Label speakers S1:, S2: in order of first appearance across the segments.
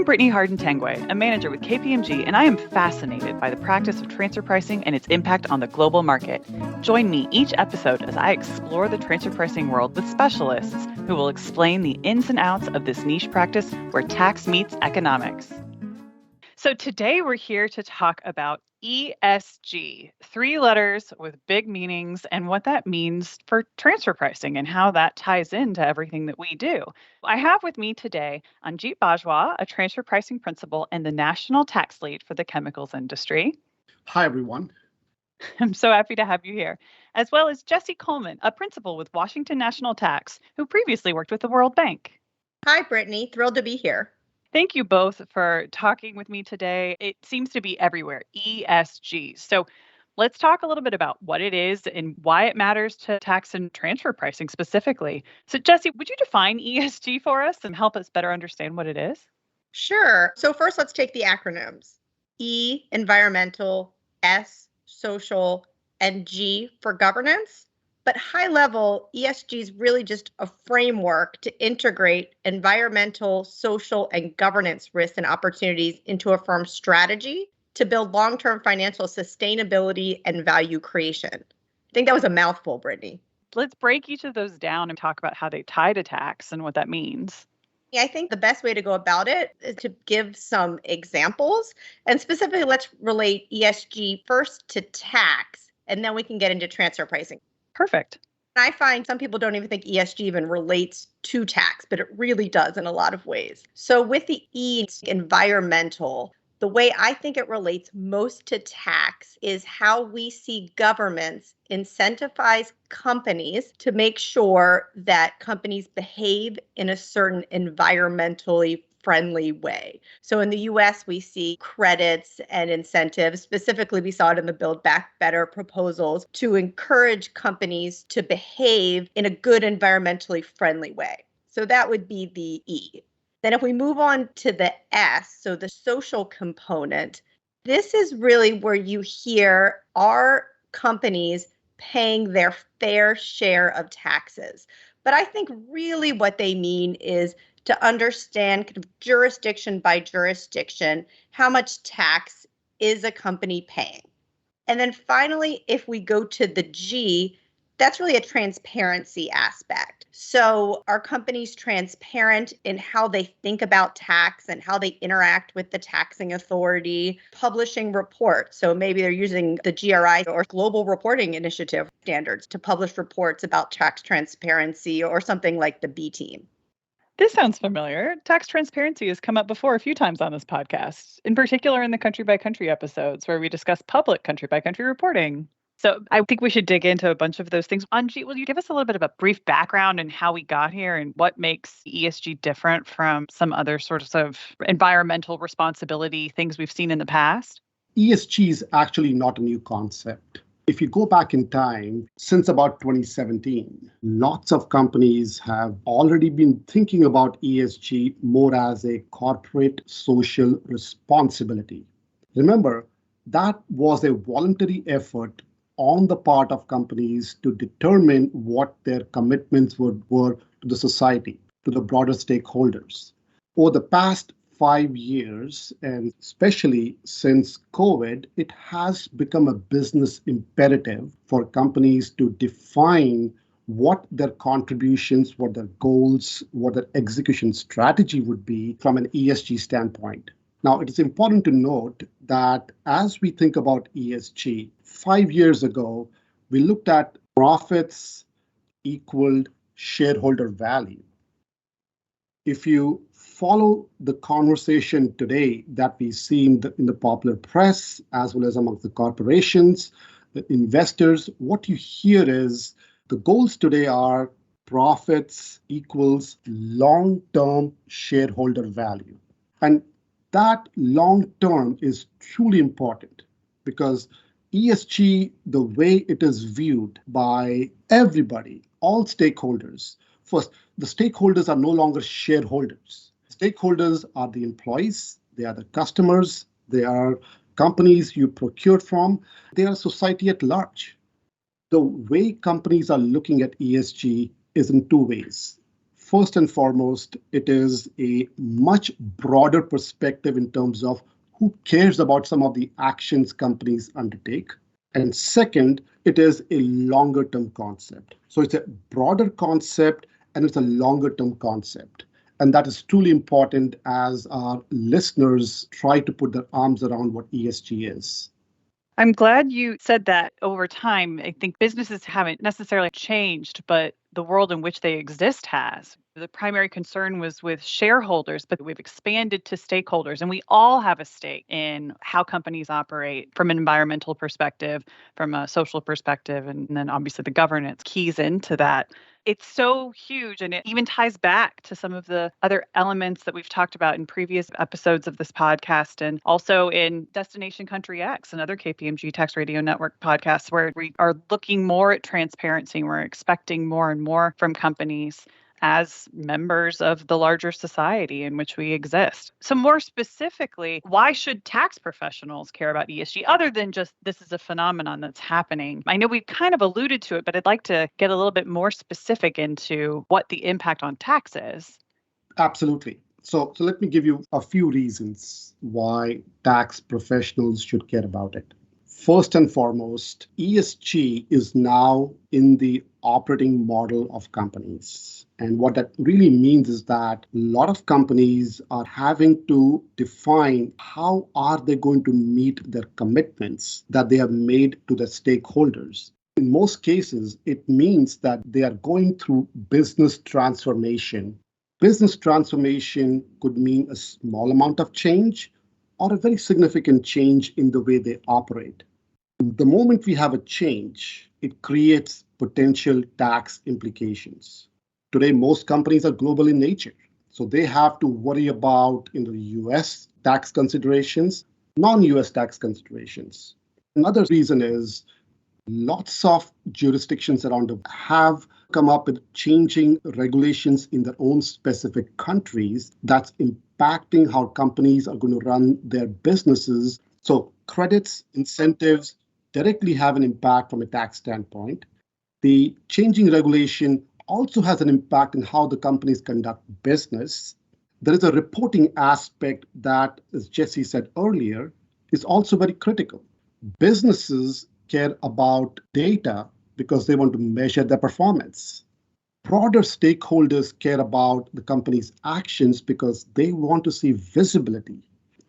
S1: I'm Brittany Harden-Tangway, a manager with KPMG, and I am fascinated by the practice of transfer pricing and its impact on the global market. Join me each episode as I explore the transfer pricing world with specialists who will explain the ins and outs of this niche practice where tax meets economics. So today we're here to talk about ESG, 3 letters with big meanings, and what that means for transfer pricing and how that ties into everything that we do. I have with me today Anjit Bajwa, a transfer pricing principal and the national tax lead for the chemicals industry.
S2: Hi, everyone.
S1: I'm so happy to have you here. As well as Jesse Coleman, a principal with Washington National Tax, who previously worked with the World Bank.
S3: Hi, Brittany. Thrilled to be here.
S1: Thank you both for talking with me today. It seems to be everywhere, ESG. So let's talk a little bit about what it is and why it matters to tax and transfer pricing specifically. So Jesse, would you define ESG for us and help us better understand what it is?
S3: Sure. So first, let's take the acronyms. E, environmental, S, social, and G for governance. But high level, ESG is really just a framework to integrate environmental, social, and governance risks and opportunities into a firm's strategy to build long-term financial sustainability and value creation. I think that was a mouthful, Brittany.
S1: Let's break each of those down and talk about how they tie to tax and what that means.
S3: I think the best way to go about it is to give some examples. And specifically, let's relate ESG first to tax, and then we can get into transfer pricing.
S1: Perfect.
S3: I find some people don't even think ESG even relates to tax, but it really does in a lot of ways. So with the E, environmental, the way I think it relates most to tax is how we see governments incentivize companies to make sure that companies behave in a certain environmentally friendly way. So in the US, we see credits and incentives. Specifically, we saw it in the Build Back Better proposals to encourage companies to behave in a good environmentally friendly way. So that would be the E. Then if we move on to the S, so the social component, this is really where you hear are companies paying their fair share of taxes. But I think really what they mean is to understand kind of jurisdiction by jurisdiction, how much tax is a company paying. And then finally, if we go to the G, that's really a transparency aspect. So are companies transparent in how they think about tax and how they interact with the taxing authority, publishing reports? So maybe they're using the GRI or Global Reporting Initiative standards to publish reports about tax transparency or something like the B team.
S1: This sounds familiar. Tax transparency has come up before a few times on this podcast, in particular in the country by country episodes where we discuss public country by country reporting. So I think we should dig into a bunch of those things. Anjit, will you give us a little bit of a brief background and how we got here and what makes ESG different from some other sorts of environmental responsibility things we've seen in the past?
S2: ESG is actually not a new concept. If you go back in time, since about 2017, lots of companies have already been thinking about ESG more as a corporate social responsibility. Remember, that was a voluntary effort on the part of companies to determine what their commitments were to the society, to the broader stakeholders. Over the past 5 years, and especially since COVID, it has become a business imperative for companies to define what their contributions, what their goals, what their execution strategy would be from an ESG standpoint. Now, it is important to note that as we think about ESG, 5 years ago, we looked at profits equaled shareholder value. If you follow the conversation today that we see in the popular press, as well as amongst the corporations, the investors, what you hear is the goals today are profits equals long-term shareholder value. And that long-term is truly important because ESG, the way it is viewed by everybody, all stakeholders, first, the stakeholders are no longer shareholders. Stakeholders are the employees, they are the customers, they are companies you procured from, they are society at large. The way companies are looking at ESG is in 2 ways. First and foremost, it is a much broader perspective in terms of who cares about some of the actions companies undertake. And second, it is a longer term concept. So it's a broader concept and it's a longer term concept. And that is truly important as our listeners try to put their arms around what ESG is.
S1: I'm glad you said that. Over time, I think businesses haven't necessarily changed, but the world in which they exist has. The primary concern was with shareholders, but we've expanded to stakeholders, and we all have a stake in how companies operate from an environmental perspective, from a social perspective, and then obviously the governance keys into that. It's so huge, and it even ties back to some of the other elements that we've talked about in previous episodes of this podcast, and also in Destination Country X, another KPMG Tax Radio Network podcast, where we are looking more at transparency. We're expecting more and more from companies as members of the larger society in which we exist. So more specifically, why should tax professionals care about ESG other than just this is a phenomenon that's happening? I know we've kind of alluded to it, but I'd like to get a little bit more specific into what the impact on tax is.
S2: Absolutely. So let me give you a few reasons why tax professionals should care about it. First and foremost, ESG is now in the operating model of companies. And what that really means is that a lot of companies are having to define how are they going to meet their commitments that they have made to their stakeholders. In most cases, it means that they are going through business transformation. Business transformation could mean a small amount of change or a very significant change in the way they operate. The moment we have a change, it creates potential tax implications. Today, most companies are global in nature, so they have to worry about in the US tax considerations, non-US tax considerations. Another reason is lots of jurisdictions around the world have come up with changing regulations in their own specific countries that's impacting how companies are going to run their businesses. So credits, incentives directly have an impact from a tax standpoint. The changing regulation also has an impact on how the companies conduct business. There is a reporting aspect that, as Jesse said earlier, is also very critical. Businesses care about data because they want to measure their performance. Broader stakeholders care about the company's actions because they want to see visibility.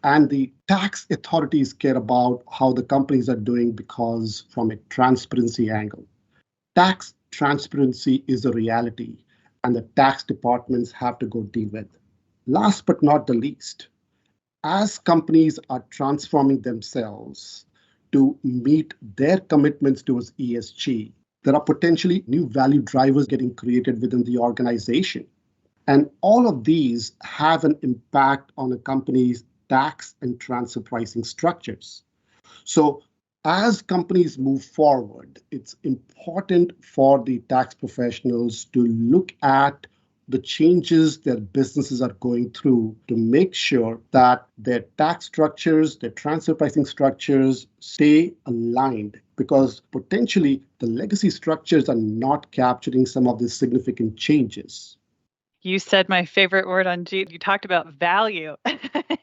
S2: And the tax authorities care about how the companies are doing because from a transparency angle. Tax transparency is a reality, and the tax departments have to go deal with. Last but not the least, as companies are transforming themselves to meet their commitments towards ESG, there are potentially new value drivers getting created within the organization. And all of these have an impact on a company's tax and transfer pricing structures. So as companies move forward, it's important for the tax professionals to look at the changes their businesses are going through to make sure that their tax structures, their transfer pricing structures stay aligned, because potentially the legacy structures are not capturing some of these significant changes.
S1: You said my favorite word, Anjit. You talked about value.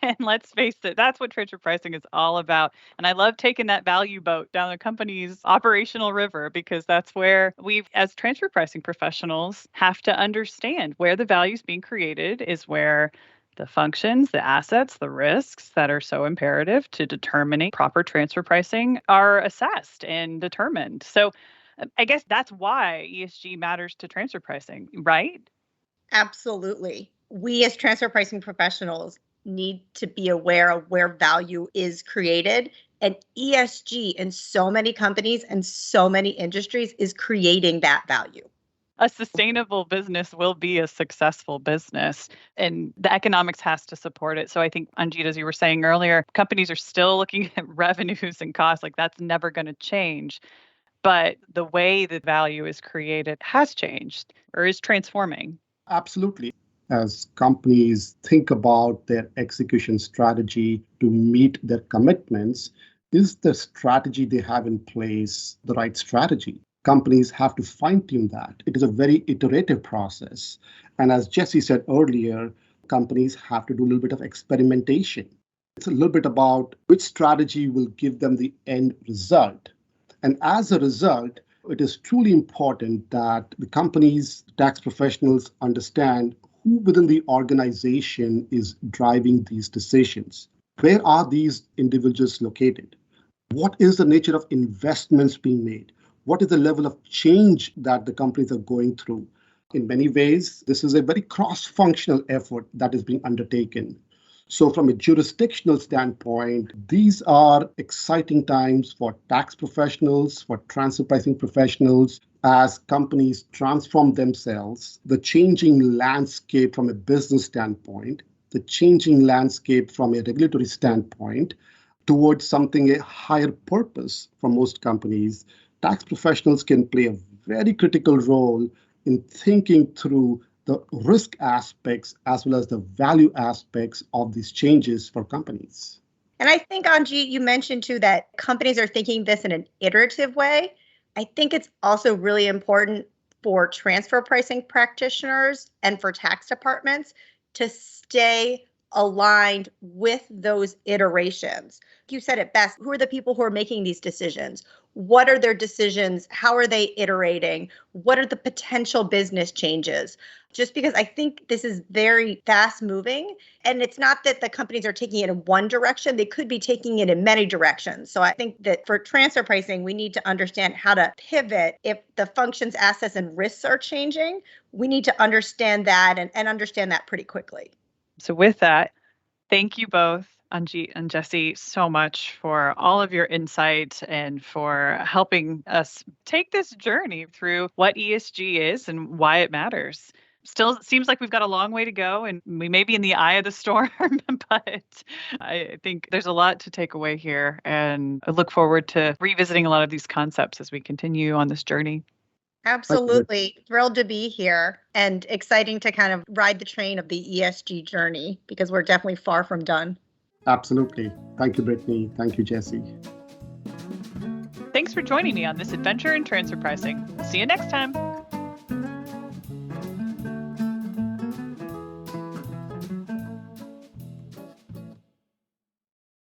S1: And let's face it, that's what transfer pricing is all about. And I love taking that value boat down the company's operational river, because that's where we, as transfer pricing professionals, have to understand where the value is being created is where the functions, the assets, the risks that are so imperative to determining proper transfer pricing are assessed and determined. So I guess that's why ESG matters to transfer pricing, right?
S3: Absolutely. We as transfer pricing professionals need to be aware of where value is created. And ESG in so many companies and so many industries is creating that value.
S1: A sustainable business will be a successful business, and the economics has to support it. So I think, Anjit, as you were saying earlier, companies are still looking at revenues and costs. Like, that's never going to change. But the way that value is created has changed or is transforming.
S2: Absolutely. As companies think about their execution strategy to meet their commitments, is the strategy they have in place the right strategy? companies have to fine-tune that. It is a very iterative process. And as Jesse said earlier, companies have to do a little bit of experimentation. It's a little bit about which strategy will give them the end result. And as a result, it is truly important that the companies, tax professionals understand who within the organization is driving these decisions. Where are these individuals located? What is the nature of investments being made? What is the level of change that the companies are going through? In many ways, this is a very cross-functional effort that is being undertaken. So from a jurisdictional standpoint, these are exciting times for tax professionals, for transfer pricing professionals, as companies transform themselves, the changing landscape from a business standpoint, the changing landscape from a regulatory standpoint, towards something a higher purpose for most companies. Tax professionals can play a very critical role in thinking through the risk aspects as well as the value aspects of these changes for companies.
S3: And I think, Anji, you mentioned too that companies are thinking this in an iterative way. I think it's also really important for transfer pricing practitioners and for tax departments to stay aligned with those iterations. You said it best. Who are the people who are making these decisions? What are their decisions? How are they iterating? What are the potential business changes? Just because I think this is very fast moving, and it's not that the companies are taking it in one direction, they could be taking it in many directions. So I think that for transfer pricing, we need to understand how to pivot. If the functions, assets, and risks are changing, we need to understand that and understand that pretty quickly.
S1: So with that, thank you both, Anji and Jesse, so much for all of your insight and for helping us take this journey through what ESG is and why it matters. Still seems like we've got a long way to go and we may be in the eye of the storm, but I think there's a lot to take away here. And I look forward to revisiting a lot of these concepts as we continue on this journey.
S3: Absolutely. Thrilled to be here and exciting to kind of ride the train of the ESG journey because we're definitely far from done.
S2: Absolutely. Thank you, Brittany. Thank you, Jesse.
S1: Thanks for joining me on this adventure in transfer pricing. See you next time.